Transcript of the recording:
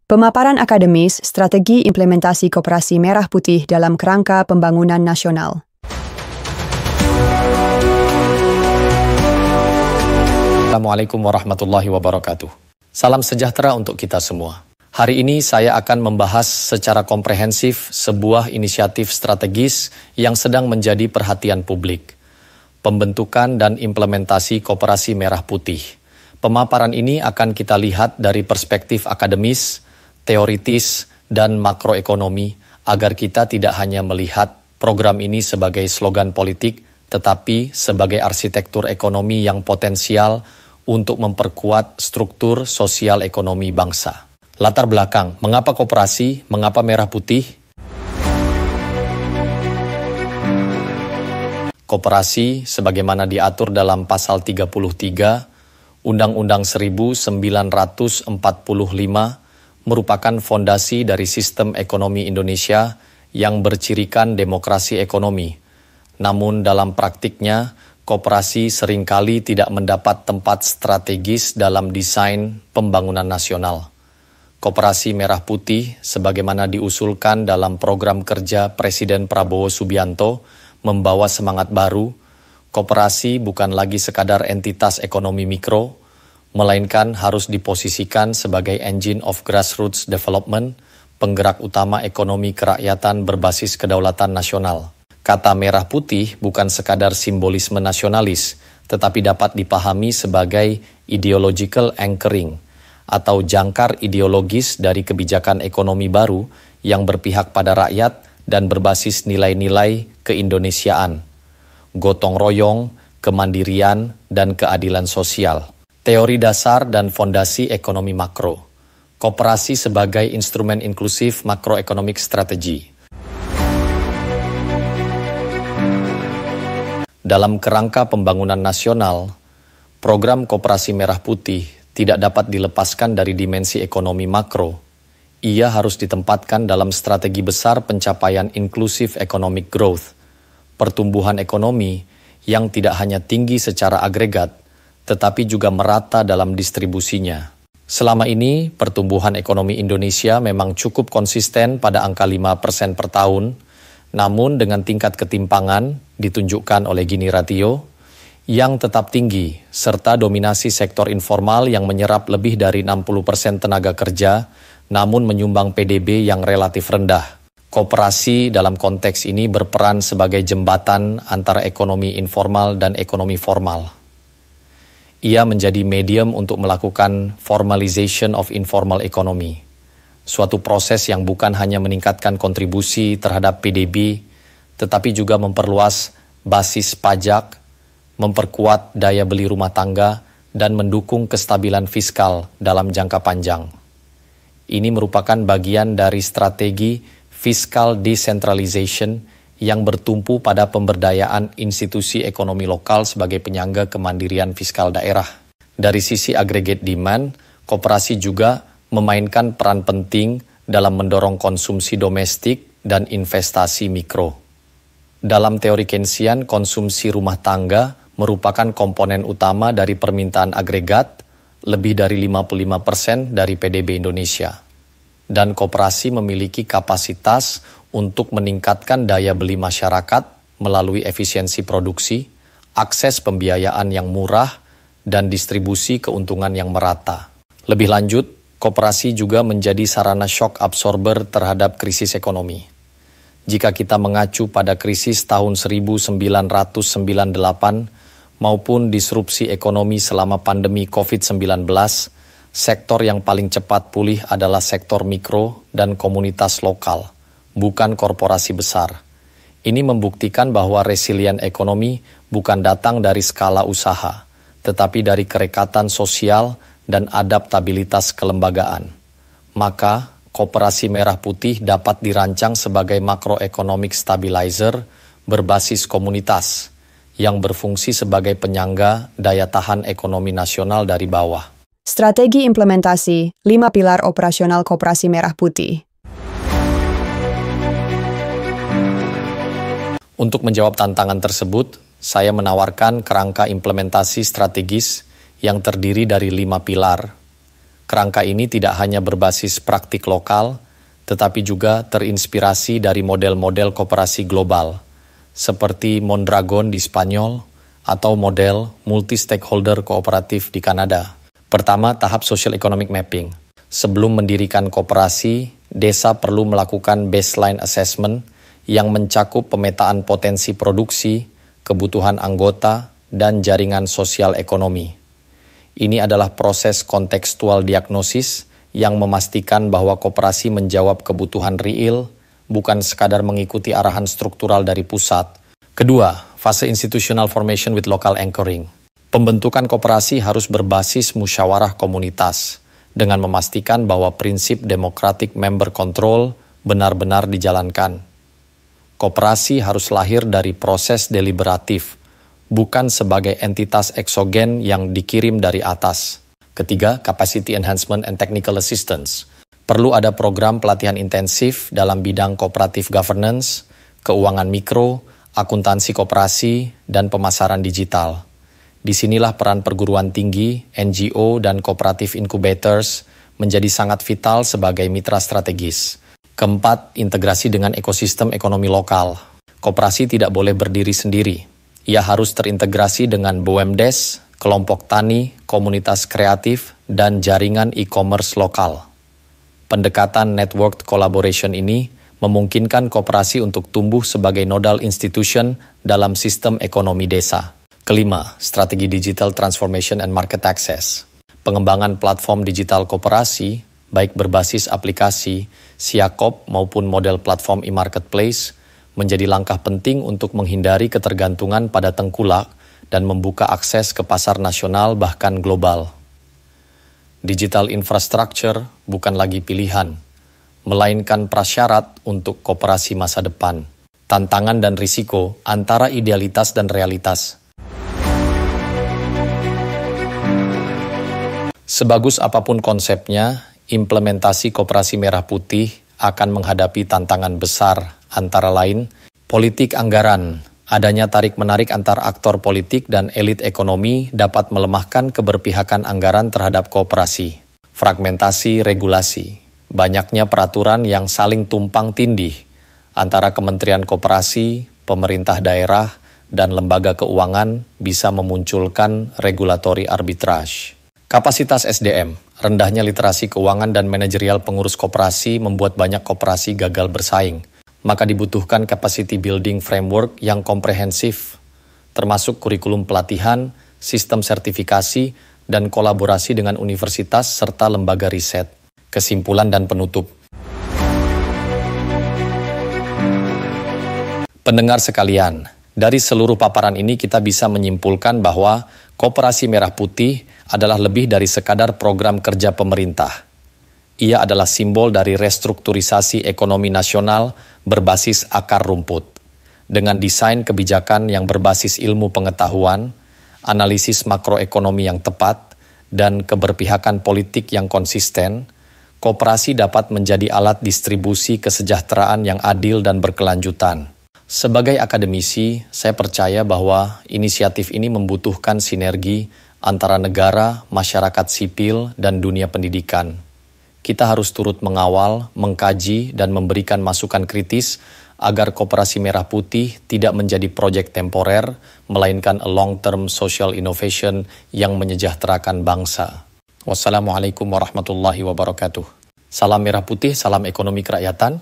Pemaparan akademis strategi implementasi Koperasi Merah Putih dalam kerangka pembangunan nasional. Assalamualaikum warahmatullahi wabarakatuh. Salam sejahtera untuk kita semua. Hari ini saya akan membahas secara komprehensif sebuah inisiatif strategis yang sedang menjadi perhatian publik. Pembentukan dan implementasi Koperasi Merah Putih. Pemaparan ini akan kita lihat dari perspektif akademis, teoritis, dan makroekonomi agar kita tidak hanya melihat program ini sebagai slogan politik, tetapi sebagai arsitektur ekonomi yang potensial untuk memperkuat struktur sosial ekonomi bangsa. Latar belakang, mengapa koperasi, mengapa merah putih? Koperasi sebagaimana diatur dalam pasal 33 Undang-Undang 1945 merupakan fondasi dari sistem ekonomi Indonesia yang bercirikan demokrasi ekonomi. Namun dalam praktiknya, koperasi seringkali tidak mendapat tempat strategis dalam desain pembangunan nasional. Koperasi Merah Putih, sebagaimana diusulkan dalam program kerja Presiden Prabowo Subianto, membawa semangat baru. Koperasi bukan lagi sekadar entitas ekonomi mikro, melainkan harus diposisikan sebagai engine of grassroots development, penggerak utama ekonomi kerakyatan berbasis kedaulatan nasional. Kata merah putih bukan sekadar simbolisme nasionalis, tetapi dapat dipahami sebagai ideological anchoring atau jangkar ideologis dari kebijakan ekonomi baru yang berpihak pada rakyat dan berbasis nilai-nilai keindonesiaan, gotong royong, kemandirian, dan keadilan sosial. Teori dasar dan fondasi ekonomi makro. Koperasi sebagai instrumen inklusif makroeconomic strategy. Dalam kerangka pembangunan nasional, program Koperasi Merah Putih tidak dapat dilepaskan dari dimensi ekonomi makro. Ia harus ditempatkan dalam strategi besar pencapaian inclusive economic growth, pertumbuhan ekonomi yang tidak hanya tinggi secara agregat, tetapi juga merata dalam distribusinya. Selama ini, pertumbuhan ekonomi Indonesia memang cukup konsisten pada angka 5% per tahun, namun dengan tingkat ketimpangan ditunjukkan oleh Gini Ratio yang tetap tinggi, serta dominasi sektor informal yang menyerap lebih dari 60% tenaga kerja, namun menyumbang PDB yang relatif rendah. Koperasi dalam konteks ini berperan sebagai jembatan antara ekonomi informal dan ekonomi formal. Ia menjadi medium untuk melakukan formalization of informal economy, suatu proses yang bukan hanya meningkatkan kontribusi terhadap PDB, tetapi juga memperluas basis pajak, memperkuat daya beli rumah tangga, dan mendukung kestabilan fiskal dalam jangka panjang. Ini merupakan bagian dari strategi fiscal decentralization yang bertumpu pada pemberdayaan institusi ekonomi lokal sebagai penyangga kemandirian fiskal daerah. Dari sisi aggregate demand, koperasi juga memainkan peran penting dalam mendorong konsumsi domestik dan investasi mikro. Dalam teori Keynesian, konsumsi rumah tangga merupakan komponen utama dari permintaan agregat, lebih dari 55% dari PDB Indonesia. Dan koperasi memiliki kapasitas untuk meningkatkan daya beli masyarakat melalui efisiensi produksi, akses pembiayaan yang murah, dan distribusi keuntungan yang merata. Lebih lanjut, koperasi juga menjadi sarana shock absorber terhadap krisis ekonomi. Jika kita mengacu pada krisis tahun 1998 maupun disrupsi ekonomi selama pandemi COVID-19, sektor yang paling cepat pulih adalah sektor mikro dan komunitas lokal, bukan korporasi besar. Ini membuktikan bahwa resilient ekonomi bukan datang dari skala usaha, tetapi dari kerekatan sosial dan adaptabilitas kelembagaan. Maka, Koperasi Merah Putih dapat dirancang sebagai macroeconomic stabilizer berbasis komunitas yang berfungsi sebagai penyangga daya tahan ekonomi nasional dari bawah. Strategi implementasi 5 pilar operasional Koperasi Merah Putih. Untuk menjawab tantangan tersebut, saya menawarkan kerangka implementasi strategis yang terdiri dari 5 pilar. Kerangka ini tidak hanya berbasis praktik lokal, tetapi juga terinspirasi dari model-model koperasi global, seperti Mondragon di Spanyol atau model multi-stakeholder kooperatif di Kanada. Pertama, tahap social economic mapping. Sebelum mendirikan koperasi, desa perlu melakukan baseline assessment yang mencakup pemetaan potensi produksi, kebutuhan anggota, dan jaringan sosial ekonomi. Ini adalah proses kontekstual diagnosis yang memastikan bahwa koperasi menjawab kebutuhan real, bukan sekadar mengikuti arahan struktural dari pusat. Kedua, fase institutional formation with local anchoring. Pembentukan koperasi harus berbasis musyawarah komunitas, dengan memastikan bahwa prinsip democratic member control benar-benar dijalankan. Koperasi harus lahir dari proses deliberatif, bukan sebagai entitas eksogen yang dikirim dari atas. Ketiga, capacity enhancement and technical assistance. Perlu ada program pelatihan intensif dalam bidang cooperative governance, keuangan mikro, akuntansi koperasi, dan pemasaran digital. Disinilah peran perguruan tinggi, NGO, dan cooperative incubators menjadi sangat vital sebagai mitra strategis. Keempat, integrasi dengan ekosistem ekonomi lokal. Koperasi tidak boleh berdiri sendiri. Ia harus terintegrasi dengan BUMDes, kelompok tani, komunitas kreatif, dan jaringan e-commerce lokal. Pendekatan networked collaboration ini memungkinkan koperasi untuk tumbuh sebagai nodal institution dalam sistem ekonomi desa. Kelima, strategi digital transformation and market access. Pengembangan platform digital koperasi, baik berbasis aplikasi, siakop maupun model platform e-marketplace, menjadi langkah penting untuk menghindari ketergantungan pada tengkulak dan membuka akses ke pasar nasional bahkan global. Digital infrastructure bukan lagi pilihan, melainkan prasyarat untuk koperasi masa depan. Tantangan dan risiko antara idealitas dan realitas. Sebagus apapun konsepnya, implementasi koperasi merah putih akan menghadapi tantangan besar, antara lain politik anggaran. Adanya tarik-menarik antar aktor politik dan elit ekonomi dapat melemahkan keberpihakan anggaran terhadap koperasi. Fragmentasi regulasi, banyaknya peraturan yang saling tumpang tindih antara Kementerian Koperasi, pemerintah daerah, dan lembaga keuangan bisa memunculkan regulatory arbitrage. Kapasitas SDM, rendahnya literasi keuangan dan manajerial pengurus koperasi membuat banyak koperasi gagal bersaing. Maka dibutuhkan capacity building framework yang komprehensif, termasuk kurikulum pelatihan, sistem sertifikasi, dan kolaborasi dengan universitas serta lembaga riset. Kesimpulan dan penutup. Pendengar sekalian, dari seluruh paparan ini kita bisa menyimpulkan bahwa Koperasi Merah Putih adalah lebih dari sekadar program kerja pemerintah. Ia adalah simbol dari restrukturisasi ekonomi nasional berbasis akar rumput. Dengan desain kebijakan yang berbasis ilmu pengetahuan, analisis makroekonomi yang tepat, dan keberpihakan politik yang konsisten, koperasi dapat menjadi alat distribusi kesejahteraan yang adil dan berkelanjutan. Sebagai akademisi, saya percaya bahwa inisiatif ini membutuhkan sinergi antara negara, masyarakat sipil, dan dunia pendidikan. Kita harus turut mengawal, mengkaji, dan memberikan masukan kritis agar Koperasi Merah Putih tidak menjadi proyek temporer, melainkan a long-term social innovation yang menyejahterakan bangsa. Wassalamualaikum warahmatullahi wabarakatuh. Salam Merah Putih, salam ekonomi kerakyatan.